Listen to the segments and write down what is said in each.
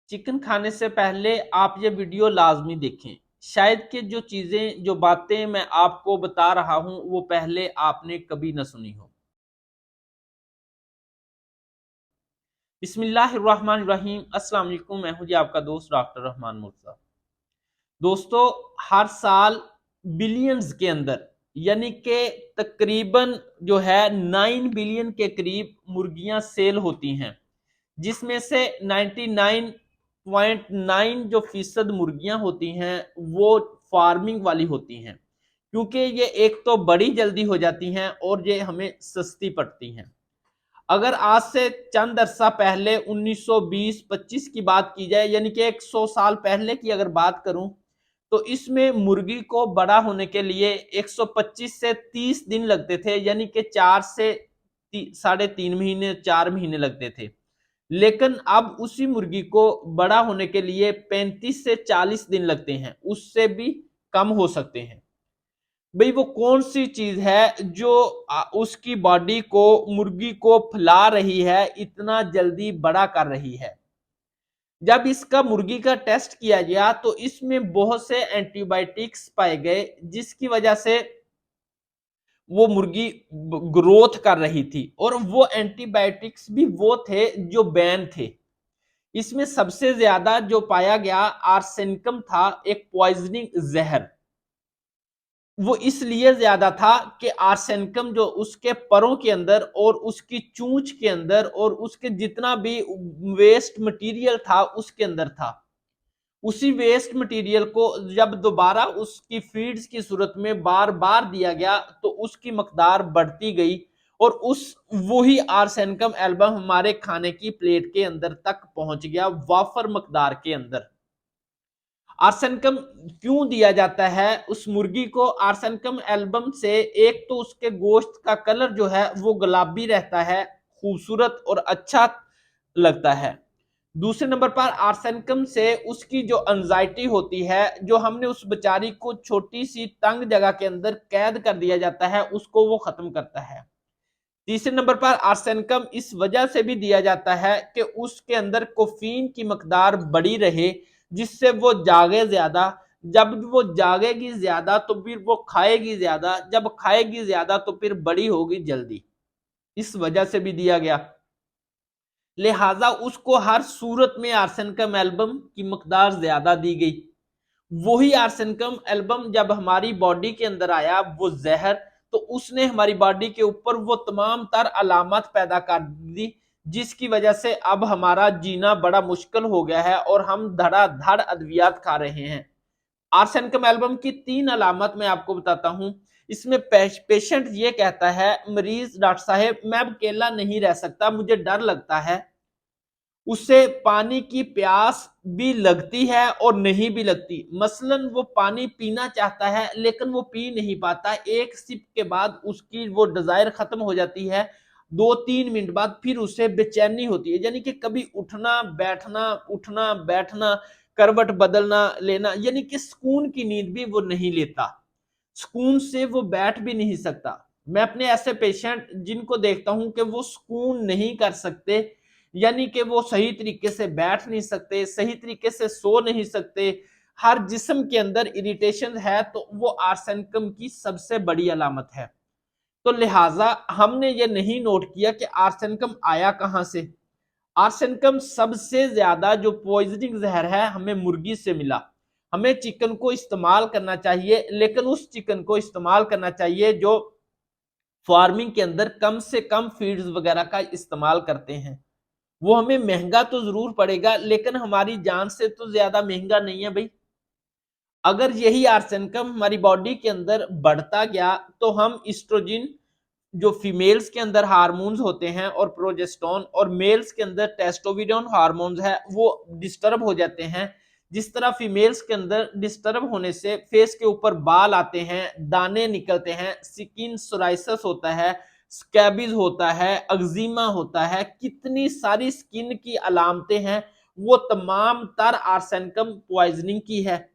Chicken खाने से पहले आप ये वीडियो लाजमी देखें। शायद कि जो चीजें जो बातें मैं आपको बता रहा हूं वो पहले आपने कभी ना सुनी हो। बिस्मिल्लाहिर्रहमानिर्रहीम। अस्सलाम वालेकुम। मैं हूं जी आपका दोस्त डॉक्टर रहमान मुर्तज़ा। दोस्तों, हर साल बिलियंस के अंदर यानी कि तकरीबन जो है 9 बिलियन के करीब मुर्गियां सेल होती हैं, जिसमें से 99.9 जो फीसद मुर्गियां होती हैं वो फार्मिंग वाली होती हैं, क्योंकि ये एक तो बड़ी जल्दी हो जाती हैं और ये हमें सस्ती पड़ती हैं। अगर आज से चंद अरसा पहले 1920-25 की बात की जाए, यानी कि 100 साल पहले की अगर बात करूं, तो इसमें मुर्गी को बड़ा होने के लिए 125 से 30 दिन लगते थे, यानी कि 4 से 3.5 महीने 4 महीने लगते थे। लेकिन अब उसी मुर्गी को बड़ा होने के लिए 35 से 40 दिन लगते हैं, उससे भी कम हो सकते हैं। भाई वो कौन सी चीज है जो उसकी बॉडी को, मुर्गी को फैला रही है, इतना जल्दी बड़ा कर रही है। जब इसका मुर्गी का टेस्ट किया गया तो इसमें बहुत से एंटीबायोटिक्स पाए गए, जिसकी वजह से वो मुर्गी ग्रोथ कर रही थी, और वो एंटीबायोटिक्स भी वो थे जो बैन थे। इसमें सबसे ज्यादा जो पाया गया आर्सेनिकम था, एक पॉइजनिंग जहर। वो इसलिए ज्यादा था कि आर्सेनिकम जो उसके परों के अंदर और उसकी चूंच के अंदर और उसके जितना भी वेस्ट मटेरियल था उसके अंदर था। उसी वेस्ट मटेरियल को जब दोबारा उसकी फीड्स की सूरत में बार बार दिया गया तो उसकी मकदार बढ़ती गई, और उस वही आर्सेनिकम एल्बम हमारे खाने की प्लेट के अंदर तक पहुंच गया, वाफर मकदार के अंदर। आर्सेनिकम क्यों दिया जाता है उस मुर्गी को? आर्सेनिकम एल्बम से एक तो उसके गोश्त का कलर जो है वो गुलाबी रहता है, खूबसूरत और अच्छा लगता है। दूसरे नंबर पर आर्सेनिकम से उसकी जो एंजाइटी होती है, जो हमने उस बेचारी को छोटी सी तंग जगह के अंदर कैद कर दिया जाता है, उसको वो खत्म करता है। तीसरे नंबर पर आर्सेनिकम इस वजह से भी दिया जाता है कि उसके अंदर कोफीन की मकदार बड़ी रहे, जिससे वो जागे ज्यादा। जब वो जागेगी ज्यादा तो फिर वो खाएगी ज्यादा, जब खाएगी ज्यादा तो फिर बड़ी होगी जल्दी। इस वजह से भी दिया गया। लिहाजा उसको हर सूरत में आर्सेनिकम एल्बम की मकदार ज्यादा दी गई। वही आर्सेनिकम एल्बम जब हमारी बॉडी के अंदर आया, वो जहर, तो उसने हमारी बॉडी के ऊपर वो तमाम तर अलामत पैदा कर दी, जिसकी वजह से अब हमारा जीना बड़ा मुश्किल हो गया है और हम धड़ाधड़ अद्वियात खा रहे हैं। आर्सेनिकम एल्बम की 3 अलामत मैं आपको बताता हूं। इसमें पेशेंट ये कहता है, मरीज, डॉक्टर साहब मैं अब अकेला नहीं रह सकता, मुझे डर लगता है। उसे पानी की प्यास भी लगती है और नहीं भी लगती। मसलन वो पानी पीना चाहता है लेकिन वो पी नहीं पाता, एक सिप के बाद उसकी वो डिजायर खत्म हो जाती है। 2-3 मिनट बाद फिर उसे बेचैनी होती है, यानी कि कभी उठना बैठना, करवट बदलना लेना, यानी कि सुकून की नींद भी वो नहीं लेता, सुकून से वो बैठ भी नहीं सकता। मैं अपने ऐसे पेशेंट जिनको देखता हूं कि वो सुकून नहीं कर सकते, यानी कि वो सही तरीके से बैठ नहीं सकते, सही तरीके से सो नहीं सकते, हर जिस्म के अंदर इरिटेशन है, तो वो आर्सेनिकम की सबसे बड़ी अलामत है। तो लिहाजा हमने ये नहीं नोट किया कि आर्सेनिकम आया कहां से। आर्सेनिकम सबसे ज्यादा जो पॉइजनिंग जहर है हमें मुर्गी से मिला। हमें चिकन को इस्तेमाल करना चाहिए, लेकिन उस चिकन को इस्तेमाल करना चाहिए जो फार्मिंग के अंदर कम से कम फीड्स वगैरह का इस्तेमाल करते हैं। वो हमें महंगा तो जरूर पड़ेगा, लेकिन हमारी जान से तो ज्यादा महंगा नहीं है भाई। अगर यही आर्सेनिकम हमारी बॉडी के अंदर बढ़ता गया तो हम इस्ट्रोजिन, जो फीमेल्स के अंदर हार्मोन्स होते हैं, और प्रोजेस्टेरोन, और मेल्स के अंदर टेस्टोस्टेरोन हार्मोन्स है, वो डिस्टर्ब हो जाते हैं। जिस तरह फीमेल्स के अंदर डिस्टर्ब होने से फेस के ऊपर बाल आते हैं, दाने निकलते हैं, स्किन सोराइसिस होता है, स्कैबीज होता है, एक्जिमा होता है, कितनी सारी स्किन की अलामतें हैं, वो तमाम तर आर्सेनिकम पॉइजनिंग की है।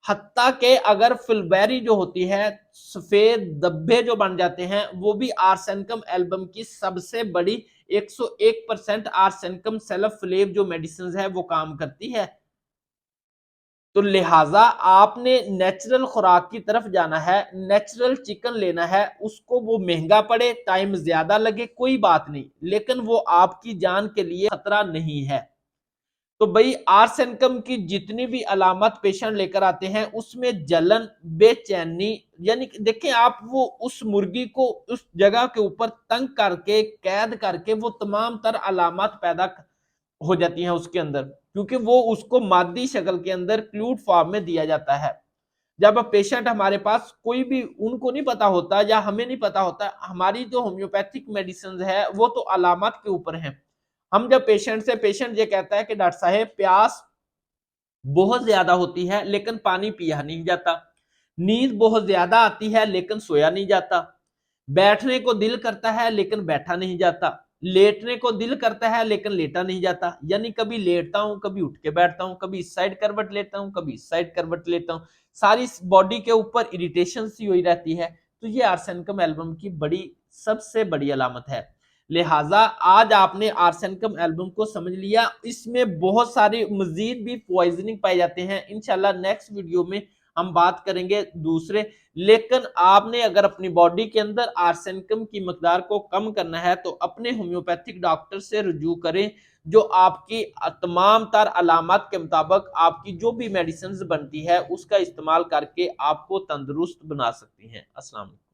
हत्ता के अगर फिलबेरी जो होती है, सफेद धब्बे जो बन जाते हैं, वो भी आर्सेनिकम एल्बम की सबसे बड़ी 101% आर्सेनिकम सल्फोनेट जो मेडिसिन है वो काम करती है। तो लिहाजा आपने नेचुरल खुराक की तरफ जाना है, नेचुरल चिकन लेना है, उसको वो महंगा पड़े, टाइम ज्यादा लगे, कोई बात नहीं, लेकिन वो आपकी जान के लिए खतरा नहीं है। तो भाई आर्सेनिकम की जितनी भी अलामत पेशेंट लेकर आते हैं उसमें जलन, बेचैनी, यानी देखिए आप वो उस मुर्गी को उस जगह के ऊपर तंग करके कैद करके वो तमाम तर अलामत पैदा हो जाती हैं उसके अंदर, क्योंकि वो उसको मादी शक्ल के अंदर क्लूड फॉर्म में दिया जाता है। जब पेशेंट हमारे पास कोई भी उनको नहीं पता होता या हमें नहीं पता होता, हमारी जो होम्योपैथिक मेडिसिन है वो तो अलामत के ऊपर है। हम जब पेशेंट ये कहता है कि डॉक्टर साहब प्यास बहुत ज्यादा होती है लेकिन पानी पिया नहीं जाता, नींद बहुत ज्यादा आती है लेकिन सोया नहीं जाता, बैठने को दिल करता है लेकिन बैठा नहीं जाता, लेटने को दिल करता है लेकिन लेटा नहीं जाता, यानी कभी लेटता हूं, कभी उठ के बैठता हूं, कभी इस साइड करवट लेता हूं, कभी इस साइड करवट लेता हूं, सारी बॉडी के ऊपर इरिटेशन सी हुई रहती है। तो ये आर्सेनिकम एल्बम की सबसे बड़ी अलामत है। लिहाजा आज आपने आर्सेनिकम एल्बम को समझ लिया, इसमें बहुत सारे मजीद भी पॉइजनिंग पाए जाते हैं। इंशाल्लाह नेक्स्ट वीडियो में हम बात करेंगे दूसरे, लेकिन आपने अगर अपनी बॉडी के अंदर आर्सेनिकम की मकदार को कम करना है तो अपने होम्योपैथिक डॉक्टर से रुजू करें, जो आपकी तमाम तर अलामत के मुताबिक आपकी जो भी मेडिसिन बनती है उसका इस्तेमाल करके आपको तंदुरुस्त बना सकती हैं। अस्सलाम वालेकुम।